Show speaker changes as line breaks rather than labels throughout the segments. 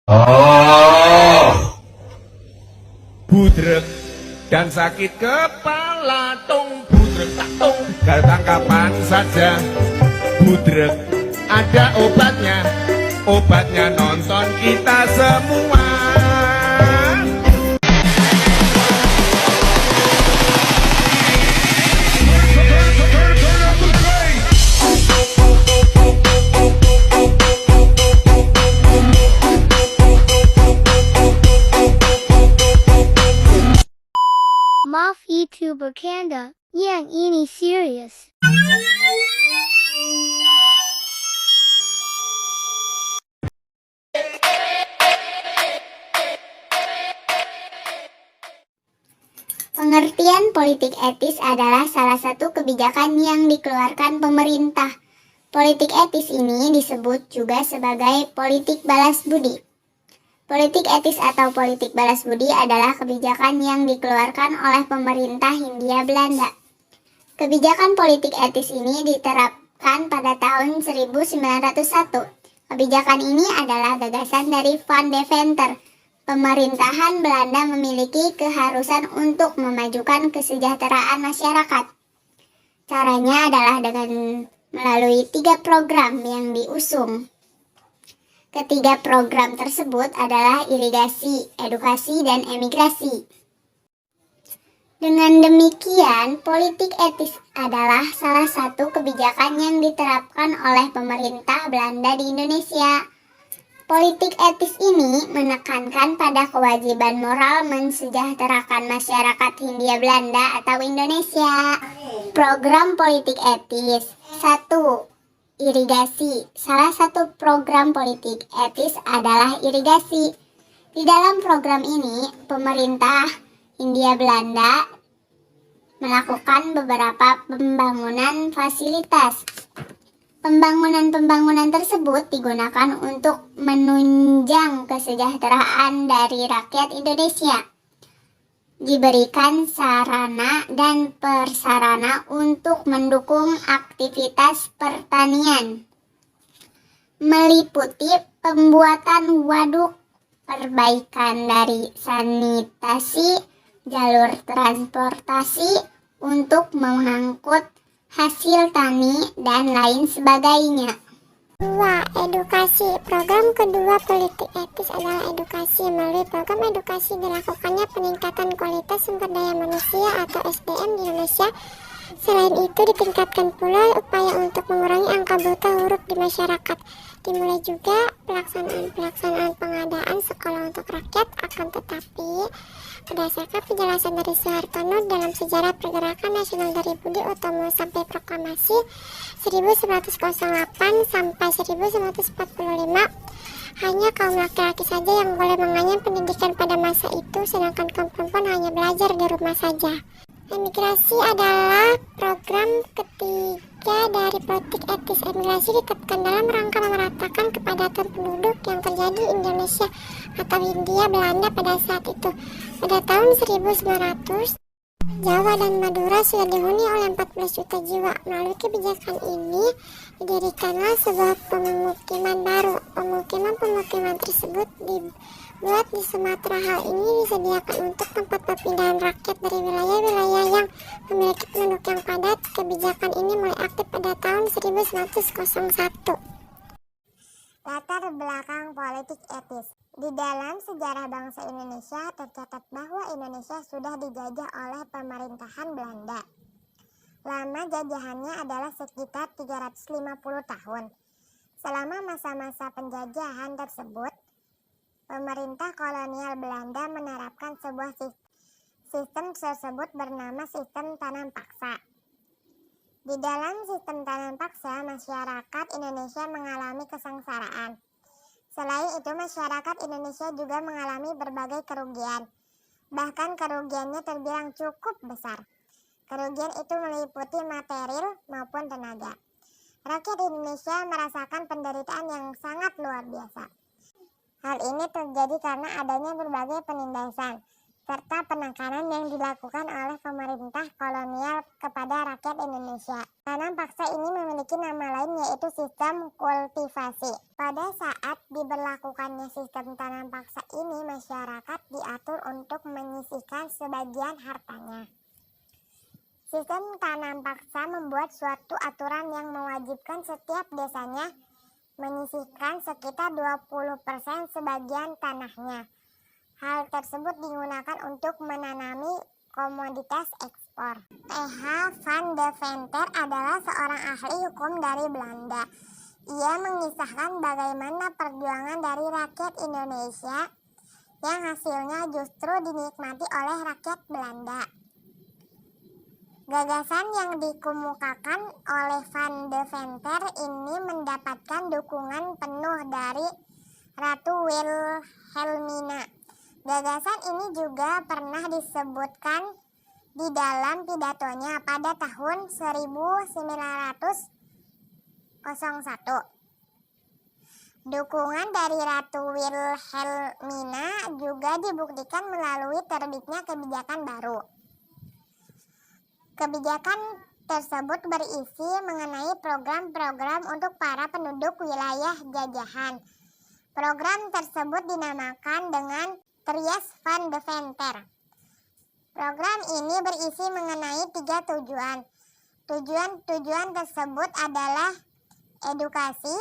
Oh.
Budrek dan sakit kepala, tung budrek tak tung, datang kapan saja. Budrek ada obatnya, obatnya nonton kita semua.
Maaf YouTuber Kanda, yang ini serius.
Pengertian politik etis adalah salah satu kebijakan yang dikeluarkan pemerintah. Politik etis ini disebut juga sebagai politik balas budi. Politik etis atau politik balas budi adalah kebijakan yang dikeluarkan oleh pemerintah Hindia Belanda. Kebijakan politik etis ini diterapkan pada tahun 1901. Kebijakan ini adalah gagasan dari Van Deventer. Pemerintahan Belanda memiliki keharusan untuk memajukan kesejahteraan masyarakat. Caranya adalah dengan melalui 3 program yang diusung. Ketiga program tersebut adalah irigasi, edukasi, dan emigrasi. Dengan demikian, politik etis adalah salah satu kebijakan yang diterapkan oleh pemerintah Belanda di Indonesia. Politik etis ini menekankan pada kewajiban moral mensejahterakan masyarakat Hindia Belanda atau Indonesia. Program politik etis 1. Irigasi. Salah satu program politik etis adalah irigasi. Di dalam program ini, pemerintah Hindia Belanda melakukan beberapa pembangunan fasilitas. Pembangunan tersebut digunakan untuk menunjang kesejahteraan dari rakyat Indonesia. Diberikan sarana dan prasarana untuk mendukung aktivitas pertanian, meliputi pembuatan waduk, perbaikan dari sanitasi, jalur transportasi untuk mengangkut hasil tani, dan lain sebagainya. 2. Edukasi. Program kedua politik etis adalah edukasi. Melalui program edukasi dilakukannya peningkatan kualitas sumber daya manusia atau SDM di Indonesia. Selain itu ditingkatkan pula upaya untuk mengurangi angka buta huruf di masyarakat. Dimulai juga pelaksanaan pengadaan sekolah untuk rakyat, akan tetapi berdasarkan penjelasan dari Soehartono dalam sejarah pergerakan nasional dari Budi Utomo sampai proklamasi 1908 sampai 1945, hanya kaum laki-laki saja yang boleh mengenyam pendidikan pada masa itu, sedangkan kaum perempuan hanya belajar di rumah saja. Emigrasi adalah program ketiga dari politik etis. Emigrasi ditetapkan dalam rangka memeratakan kepadatan penduduk yang terjadi di Indonesia atau Hindia Belanda pada saat itu. Pada tahun 1900, Jawa dan Madura sudah dihuni oleh 14 juta jiwa. Melalui kebijakan ini, didirikanlah sebuah pemukiman baru. Pemukiman tersebut dibuat di Sumatera. Hal ini disediakan untuk tempat perpindahan rakyat dari wilayah-wilayah yang memiliki penduduk yang padat. Kebijakan ini mulai aktif pada tahun 1901. Latar belakang politik etis. Di dalam sejarah bangsa Indonesia tercatat bahwa Indonesia sudah dijajah oleh pemerintahan Belanda. Lama jajahannya adalah sekitar 350 tahun. Selama masa-masa penjajahan tersebut, pemerintah kolonial Belanda menerapkan sebuah sistem tersebut bernama sistem tanam paksa. Di dalam sistem tanam paksa, masyarakat Indonesia mengalami kesengsaraan. Selain itu, masyarakat Indonesia juga mengalami berbagai kerugian. Bahkan kerugiannya terbilang cukup besar. Kerugian itu meliputi material maupun tenaga. Rakyat Indonesia merasakan penderitaan yang sangat luar biasa. Hal ini terjadi karena adanya berbagai penindasan, serta penekanan yang dilakukan oleh pemerintah kolonial kepada rakyat Indonesia. Tanam paksa ini memiliki nama lain yaitu sistem kultivasi. Pada saat diberlakukannya sistem tanam paksa ini, masyarakat diatur untuk menyisihkan sebagian hartanya. Sistem tanam paksa membuat suatu aturan yang mewajibkan setiap desanya menyisihkan sekitar 20% sebagian tanahnya. Hal tersebut digunakan untuk menanami komoditas ekspor. T.H. van Deventer adalah seorang ahli hukum dari Belanda. Ia mengisahkan bagaimana perjuangan dari rakyat Indonesia yang hasilnya justru dinikmati oleh rakyat Belanda. Gagasan yang dikemukakan oleh Van Deventer ini mendapatkan dukungan penuh dari Ratu Wilhelmina. Gagasan ini juga pernah disebutkan di dalam pidatonya pada tahun 1901. Dukungan dari Ratu Wilhelmina juga dibuktikan melalui terbitnya kebijakan baru. Kebijakan tersebut berisi mengenai program-program untuk para penduduk wilayah jajahan. Program tersebut dinamakan dengan Tries van Deventer. Program ini berisi mengenai 3 tujuan. Tujuan tersebut adalah edukasi,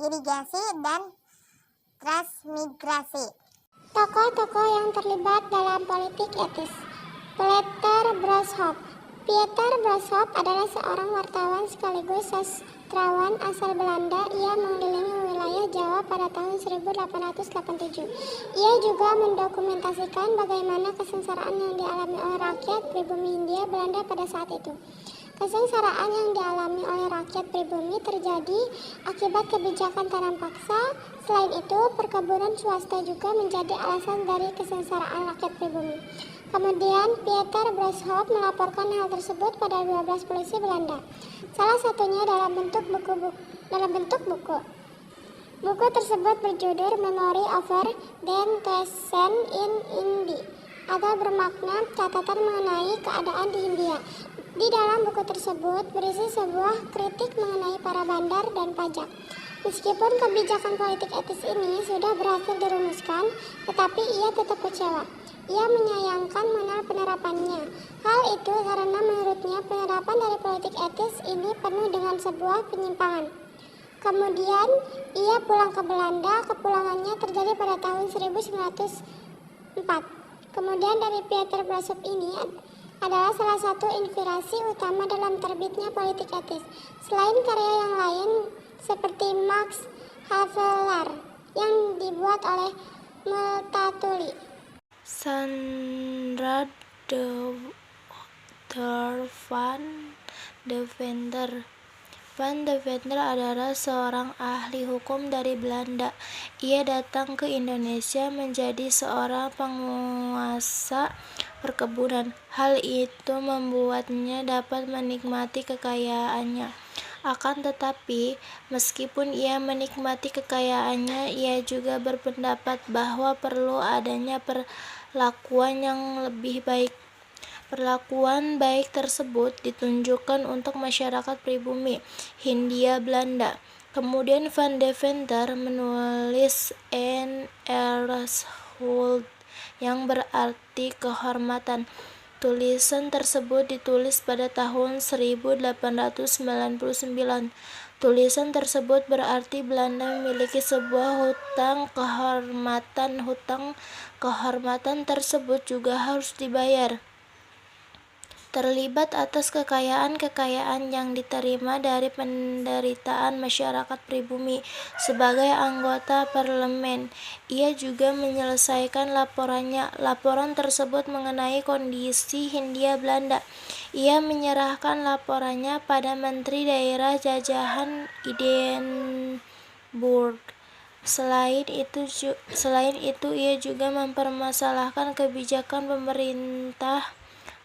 irigasi, dan transmigrasi. Tokoh-tokoh yang terlibat dalam politik etis. Pieter Boschop. Pieter Boschop adalah seorang wartawan sekaligus sastrawan asal Belanda. Ia mengelilingi wilayah Jawa pada tahun 1887. Ia juga mendokumentasikan bagaimana kesengsaraan yang dialami oleh rakyat pribumi Hindia Belanda pada saat itu. Kesengsaraan yang dialami oleh rakyat pribumi terjadi akibat kebijakan tanam paksa. Selain itu, perkebunan swasta juga menjadi alasan dari kesengsaraan rakyat pribumi. Kemudian, Pieter Boschop melaporkan hal tersebut pada 12 polisi Belanda. Salah satunya dalam bentuk buku. Buku tersebut berjudul Memory over den Tweesen in Indie, atau bermakna catatan mengenai keadaan di Hindia. Di dalam buku tersebut berisi sebuah kritik mengenai para bandar dan pajak. Meskipun kebijakan politik etis ini sudah berhasil dirumuskan, tetapi ia tetap kecewa. Ia menyayangkan penerapannya. Hal itu karena menurutnya penerapan dari politik etis ini penuh dengan sebuah penyimpangan. Kemudian ia pulang ke Belanda. Kepulangannya terjadi pada tahun 1904. Kemudian dari Pieter Boschop ini adalah salah satu inspirasi utama dalam terbitnya politik etis. Selain karya yang lain seperti Max Havelaar yang dibuat oleh Multatuli.
Sandra Van Deventer. Van Deventer adalah seorang ahli hukum dari Belanda. Ia datang ke Indonesia menjadi seorang penguasa perkebunan. Hal itu membuatnya dapat menikmati kekayaannya. Akan tetapi, meskipun ia menikmati kekayaannya, ia juga berpendapat bahwa perlu adanya perlakuan yang lebih baik. Perlakuan baik tersebut ditunjukkan untuk masyarakat pribumi Hindia Belanda. Kemudian Van Deventer menulis Een Eershulde yang berarti kehormatan. Tulisan tersebut ditulis pada tahun 1899. Tulisan tersebut berarti Belanda memiliki sebuah hutang kehormatan. Hutang kehormatan tersebut juga harus dibayar. Terlibat atas kekayaan-kekayaan yang diterima dari penderitaan masyarakat pribumi. Sebagai anggota parlemen, ia juga menyelesaikan laporannya. Laporan tersebut mengenai kondisi Hindia Belanda. Ia menyerahkan laporannya pada Menteri Daerah Jajahan Edinburgh. Selain itu, ia juga mempermasalahkan kebijakan pemerintah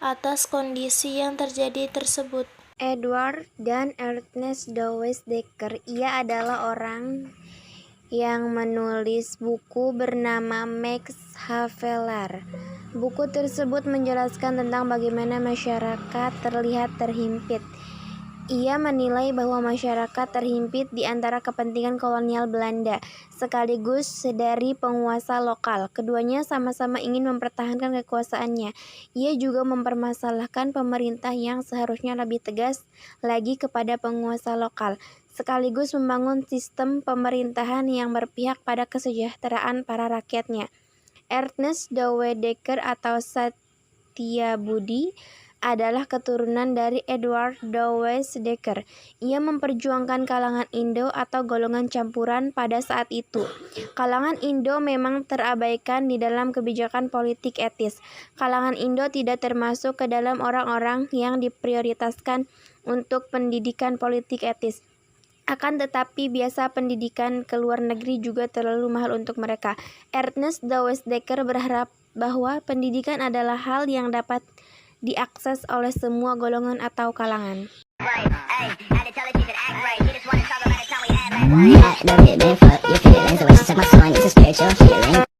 atas kondisi yang terjadi tersebut.
Edward dan Ernest Dowes Dekker. Ia adalah orang yang menulis buku bernama Max Havelaar. Buku tersebut menjelaskan tentang bagaimana masyarakat terlihat terhimpit. Ia menilai bahwa masyarakat terhimpit di antara kepentingan kolonial Belanda sekaligus dari penguasa lokal. Keduanya sama-sama ingin mempertahankan kekuasaannya. Ia juga mempermasalahkan pemerintah yang seharusnya lebih tegas lagi kepada penguasa lokal, sekaligus membangun sistem pemerintahan yang berpihak pada kesejahteraan para rakyatnya. Ernest Douwe Dekker atau Satyabudi adalah keturunan dari Edward Douwe Dekker. Ia memperjuangkan kalangan Indo atau golongan campuran pada saat itu. Kalangan Indo memang terabaikan di dalam kebijakan politik etis. Kalangan Indo tidak termasuk ke dalam orang-orang yang diprioritaskan untuk pendidikan politik etis. Akan tetapi biasa pendidikan ke luar negeri juga terlalu mahal untuk mereka. Ernest Douwe Dekker berharap bahwa pendidikan adalah hal yang dapat diakses oleh semua golongan atau kalangan.
Don't hit me, fuck your feelings. The way she took my song, it's a spiritual healing.